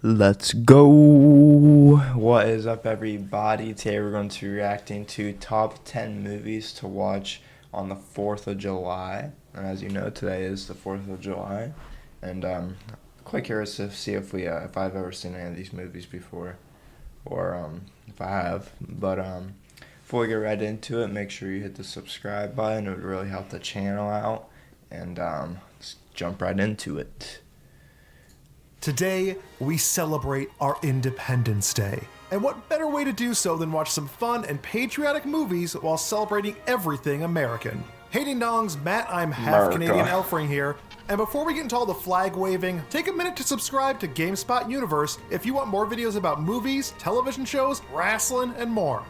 Let's go. What is up, everybody? Today we're going to be reacting to top 10 movies to watch on the 4th of July. And as you know, today is the 4th of July. And quite curious to see if I've ever seen any of these movies before, or if I have. But before we get right into it, make sure you hit the subscribe button. It would really help the channel out. And let's jump right into it. Today, we celebrate our Independence Day. And what better way to do so than watch some fun and patriotic movies while celebrating everything American. Hey ding dongs, Matt, I'm half America. Canadian Elfring here. And before we get into all the flag waving, take a minute to subscribe to GameSpot Universe if you want more videos about movies, television shows, wrestling, and more.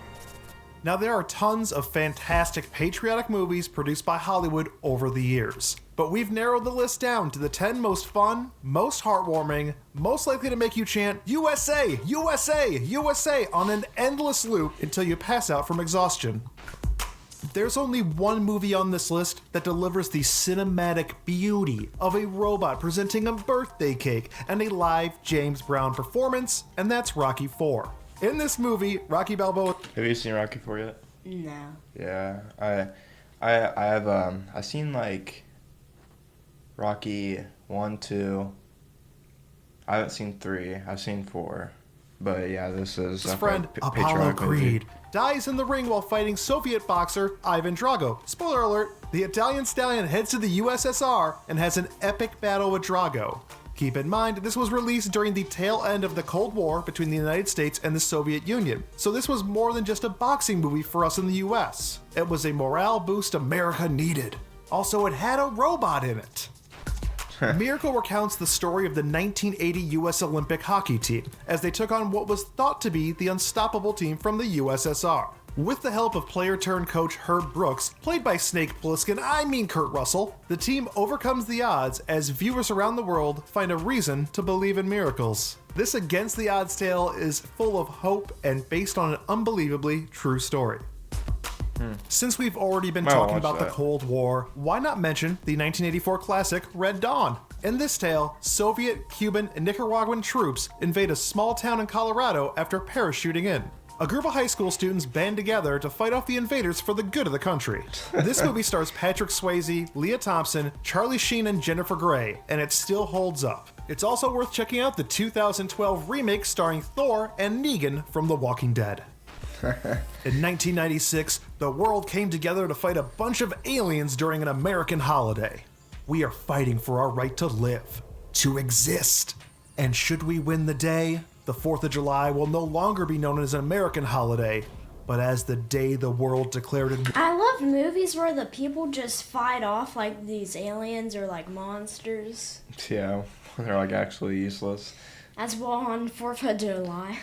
Now, there are tons of fantastic patriotic movies produced by Hollywood over the years, but we've narrowed the list down to the 10 most fun, most heartwarming, most likely to make you chant USA, USA, USA on an endless loop until you pass out from exhaustion. There's only one movie on this list that delivers the cinematic beauty of a robot presenting a birthday cake and a live James Brown performance, and that's Rocky IV. In this movie, Rocky Balboa... Have you seen Rocky IV yet? No. Yeah, I've seen like Rocky 1, 2. I haven't seen 3. I've seen 4. But yeah, this is His friend Apollo Creed dies in the ring while fighting Soviet boxer Ivan Drago. Spoiler alert, the Italian stallion heads to the USSR and has an epic battle with Drago. Keep in mind, this was released during the tail end of the Cold War between the United States and the Soviet Union, so this was more than just a boxing movie for us in the US. It was a morale boost America needed. Also, it had a robot in it. Miracle recounts the story of the 1980 US Olympic hockey team, as they took on what was thought to be the unstoppable team from the USSR. With the help of player-turned-coach Herb Brooks, played by Snake Plissken, Kurt Russell, the team overcomes the odds as viewers around the world find a reason to believe in miracles. This against-the-odds tale is full of hope and based on an unbelievably true story. Since we've already been talking about the Cold War, why not mention the 1984 classic Red Dawn? In this tale, Soviet, Cuban, and Nicaraguan troops invade a small town in Colorado after parachuting in. A group of high school students band together to fight off the invaders for the good of the country. This movie stars Patrick Swayze, Leah Thompson, Charlie Sheen, and Jennifer Grey, and it still holds up. It's also worth checking out the 2012 remake starring Thor and Negan from The Walking Dead. In 1996, the world came together to fight a bunch of aliens during an American holiday. We are fighting for our right to live, to exist. And should we win the day, the 4th of July will no longer be known as an American holiday, but as the day the world declared it. I love movies where the people just fight off like these aliens or like monsters. Yeah, they're like actually useless. As well on 4th of July.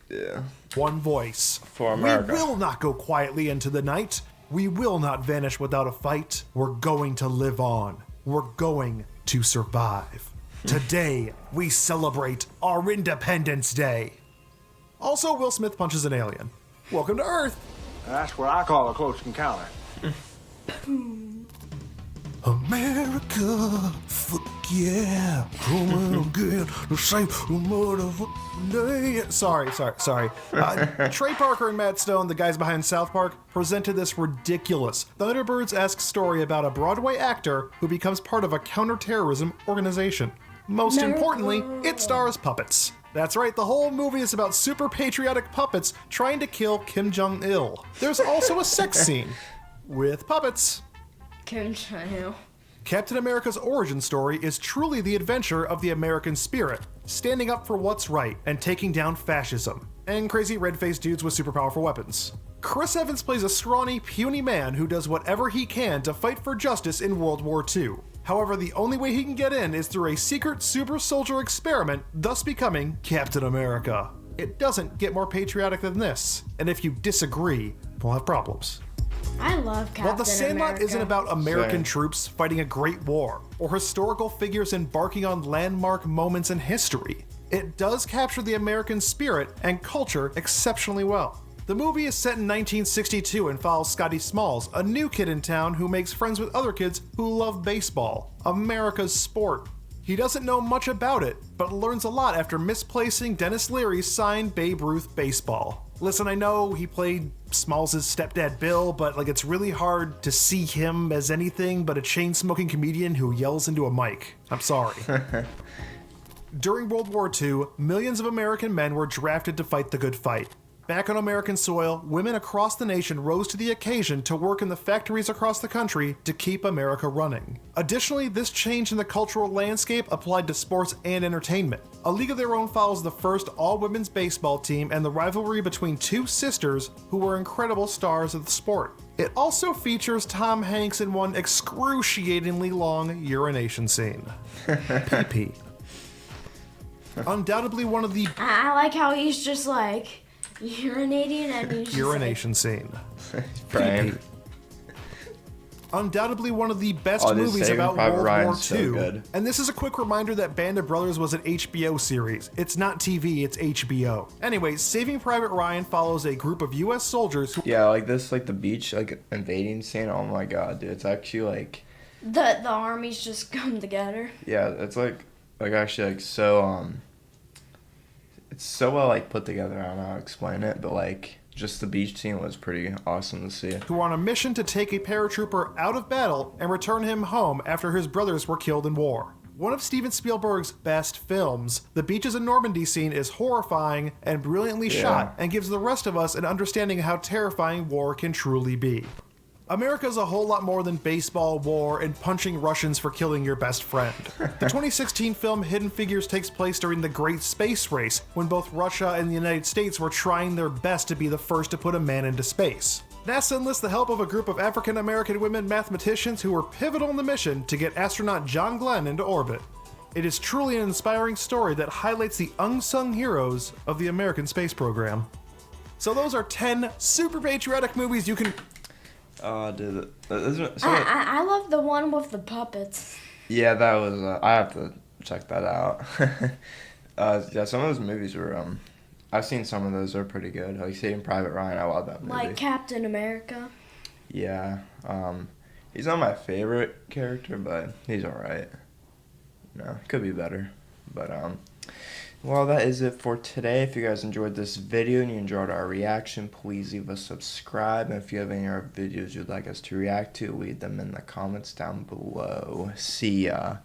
Yeah. One voice. For America. We will not go quietly into the night. We will not vanish without a fight. We're going to live on. We're going to survive. Today, we celebrate our Independence Day. Also, Will Smith punches an alien. Welcome to Earth. That's what I call a close encounter. America, fuck yeah. Coming again to save the motherfucking day. Sorry. Trey Parker and Matt Stone, the guys behind South Park, presented this ridiculous Thunderbirds-esque story about a Broadway actor who becomes part of a counterterrorism organization. Most importantly, it stars puppets. That's right, the whole movie is about super patriotic puppets trying to kill Kim Jong-il. There's also a sex scene with puppets. Kim Jong-il. Captain America's origin story is truly the adventure of the American spirit, standing up for what's right and taking down fascism, and crazy red-faced dudes with super powerful weapons. Chris Evans plays a scrawny, puny man who does whatever he can to fight for justice in World War II. However, the only way he can get in is through a secret super soldier experiment, thus becoming Captain America. It doesn't get more patriotic than this, and if you disagree, we'll have problems. I love Captain While The Sandlot America. isn't about American Same. troops fighting a great war, or historical figures embarking on landmark moments in history, it does capture the American spirit and culture exceptionally well. The movie is set in 1962 and follows Scotty Smalls, a new kid in town who makes friends with other kids who love baseball, America's sport. He doesn't know much about it, but learns a lot after misplacing Dennis Leary's signed Babe Ruth baseball. Listen, I know he played Smalls' stepdad Bill, but it's really hard to see him as anything but a chain-smoking comedian who yells into a mic. I'm sorry. During World War II, millions of American men were drafted to fight the good fight. Back on American soil, women across the nation rose to the occasion to work in the factories across the country to keep America running. Additionally, this change in the cultural landscape applied to sports and entertainment. A League of Their Own follows the first all-women's baseball team and the rivalry between two sisters who were incredible stars of the sport. It also features Tom Hanks in one excruciatingly long urination scene. PP. Undoubtedly one of the... I like how he's just like urinating and he's just urination scene. Brian. Undoubtedly one of the best dude, movies Saving about Private World Ryan's War II. so good. And this is a quick reminder that Band of Brothers was an HBO series. It's not TV, it's HBO. Anyway, Saving Private Ryan follows a group of US soldiers who... Yeah, the beach, invading scene. Oh my god, dude. It's actually, the armies just come together. yeah, it's, actually, so, it's so well, put together. I don't know how to explain it, but, just the beach scene was pretty awesome to see. who are on a mission to take a paratrooper out of battle and return him home after his brothers were killed in war. One of Steven Spielberg's best films, the Beaches in Normandy scene is horrifying and brilliantly shot and gives the rest of us an understanding of how terrifying war can truly be. America's a whole lot more than baseball, war, and punching Russians for killing your best friend. The 2016 film Hidden Figures takes place during the Great Space Race, when both Russia and the United States were trying their best to be the first to put a man into space. NASA enlists the help of a group of African-American women mathematicians who were pivotal in the mission to get astronaut John Glenn into orbit. It is truly an inspiring story that highlights the unsung heroes of the American space program. So those are 10 super patriotic movies you can... Oh, dude. I love the one with the puppets. Yeah, that was. I have to check that out. Yeah, some of those movies were. I've seen some of those. They're pretty good. Like Saving Private Ryan. I love that movie. Like Captain America. Yeah. He's not my favorite character, but he's alright. Could be better. But well, that is it for today. If you guys enjoyed this video and you enjoyed our reaction, please leave a subscribe. And if you have any other videos you'd like us to react to, leave them in the comments down below. See ya.